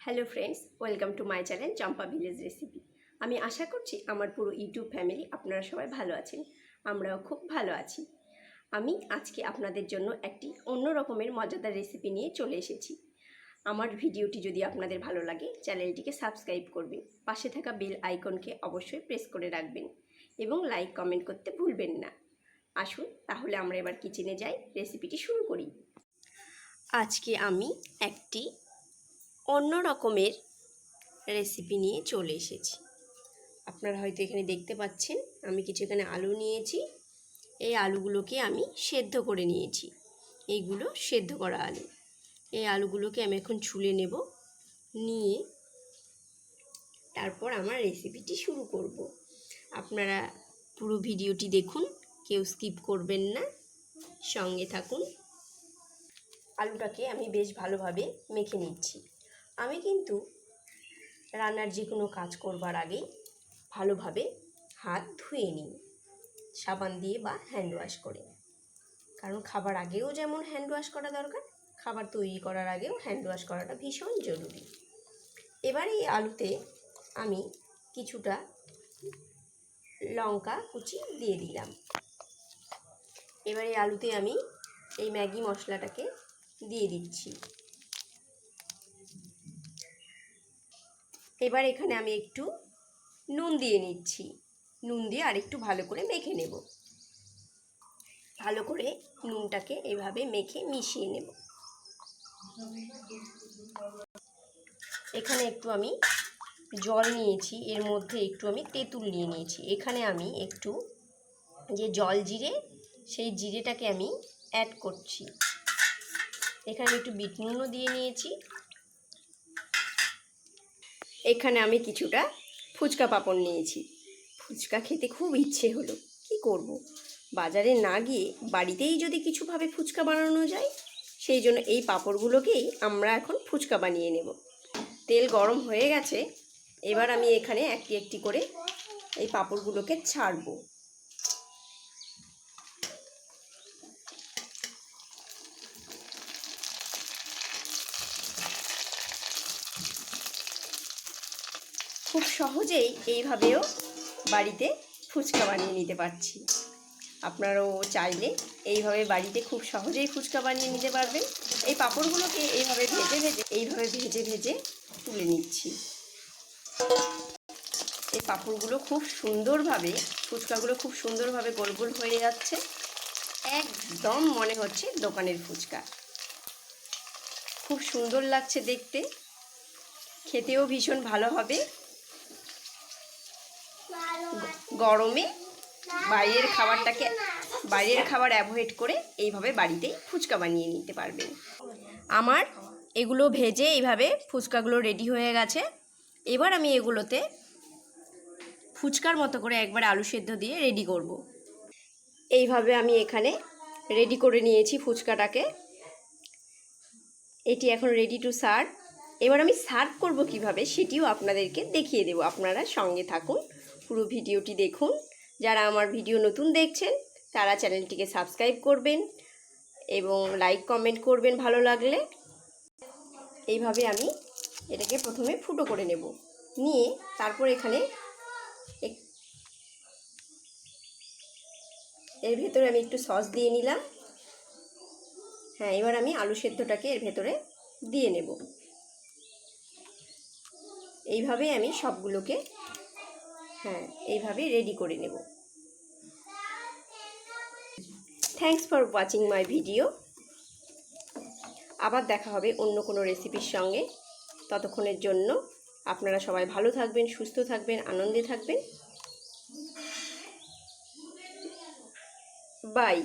Hello friends, welcome to my channel Champa village recipe. আমি আশা করছি আমার পুরো ইউটিউব ফ্যামিলি আপনারা সবাই ভালো আছেন। আমরাও খুব ভালো আছি। আমি আজকে আপনাদের জন্য একটি অন্য রকমের মজাদার রেসিপি নিয়ে চলে এসেছি। আমার ভিডিওটি যদি আপনাদের ভালো লাগে চ্যানেলটিকে সাবস্ক্রাইব করবেন, পাশে থাকা বেল আইকনকে অবশ্যই প্রেস করে রাখবেন এবং লাইক কমেন্ট করতে ভুলবেন না। আসুন তাহলে আমরা এবার কিচেনে যাই, রেসিপিটি শুরু করি। আজকে আমি একটি অন্য রকমের রেসিপি নিয়ে চলে এসেছি। আপনারা হয়তো এখানে দেখতে পাচ্ছেন আমি কিছু এখানে আলু নিয়েছি। এই আলুগুলোকে আমি সেদ্ধ করে নিয়েছি। এইগুলো সেদ্ধ করা আলু। এই আলুগুলোকে আমি এখন ছুলে নেব, নিয়ে তারপর আমার রেসিপিটি শুরু করব। আপনারা পুরো ভিডিওটি দেখুন, কেউ স্কিপ করবেন না, সঙ্গে থাকুন। আলুটাকে আমি বেশ ভালোভাবে মেখে নিচ্ছি। আমি কিন্তু রান্নার যে কোনো কাজ করবার আগেই ভালোভাবে হাত ধুয়ে নিই সাবান দিয়ে বা হ্যান্ড ওয়াশ করে। কারণ খাবার আগেও যেমন হ্যান্ড ওয়াশ করা দরকার, খাবার তৈরি করার আগেও হ্যান্ড ওয়াশ করাটা ভীষণ জরুরি। এবার এই আলুতে আমি কিছুটা লঙ্কা কুচি দিয়ে দিলাম। এবার এই আলুতে আমি এই ম্যাগি মশলাটাকে দিয়ে দিচ্ছি। এবার এখানে আমি একটু নুন দিয়ে নিচ্ছি। নুন দিয়ে আরেকটু ভালো করে মেখে নেব। ভালো করে নুনটাকে এভাবে মেখে মিশিয়ে নেব। এখানে একটু আমি জল নিয়েছি, এর মধ্যে একটু আমি তেঁতুল নিয়ে নিয়েছি। এখানে আমি একটু যে জল জিরে, সেই জিরেটাকে আমি অ্যাড করছি। এখানে একটু বিট নুনও দিয়ে নিয়েছি। এখানে আমি কিছুটা ফুচকা পাঁপড় নিয়েছি। ফুচকা খেতে খুব ইচ্ছে হলো, কি করব, বাজারে না গিয়ে বাড়িতেই যদি কিছুভাবে ফুচকা বানানো যায়, সেই জন্য এই পাঁপড়গুলোকেই আমরা এখন ফুচকা বানিয়ে নেব। তেল গরম হয়ে গেছে। এবার আমি এখানে একটি একটি করে এই পাঁপড়গুলোকে ছাড়বো। খুব সহজেই এইভাবেও বাড়িতে ফুচকা বানিয়ে নিতে পারছি। আপনারাও চাইলে এইভাবে বাড়িতে খুব সহজেই ফুচকা বানিয়ে নিতে পারবেন। এই পাঁপড়গুলোকে এইভাবে ভেজে ভেজে তুলে নিচ্ছি। এই পাঁপড়গুলো খুব সুন্দরভাবে, ফুচকাগুলো খুব সুন্দরভাবে গোল গোল হয়ে যাচ্ছে। একদম মনে হচ্ছে দোকানের ফুচকা। খুব সুন্দর লাগছে দেখতে, খেতেও ভীষণ ভালো হবে। গরমে বাইরের খাবার অ্যাভয়েড করে এইভাবে বাড়িতেই ফুচকা বানিয়ে নিতে পারবেন। আমার এগুলো ভেজে এইভাবে ফুচকাগুলো রেডি হয়ে গেছে। এবার আমি এগুলোতে ফুচকার মতো করে একবার আলু সেদ্ধ দিয়ে রেডি করব। এইভাবে আমি এখানে রেডি করে নিয়েছি ফুচকাটাকে। এটি এখন রেডি টু সার্ভ। এবার আমি সার্ভ করব কিভাবে সেটিও আপনাদেরকে দেখিয়ে দেব। আপনারা সঙ্গে থাকুন, পুরো ভিডিওটি দেখুন। যারা আমার ভিডিও নতুন দেখছেন তারা চ্যানেলটিকে সাবস্ক্রাইব করবেন এবং লাইক কমেন্ট করবেন ভালো লাগলে। এইভাবে আমি এটাকে প্রথমে ফুটো করে নেব, নিয়ে তারপর এখানে এর ভেতরে আমি একটু সস দিয়ে নিলাম। হ্যাঁ, এবার আমি আলু সেদ্ধটাকে এর ভেতরে দিয়ে নেব। এইভাবেই আমি সবগুলোকে এইভাবে রেডি করে নেব। Thanks for watching my video. আবার দেখা হবে অন্য কোনো রেসিপির সঙ্গে। ততক্ষণের জন্য আপনারা সবাই ভালো থাকবেন, সুস্থ থাকবেন, আনন্দে থাকবেন। বাই।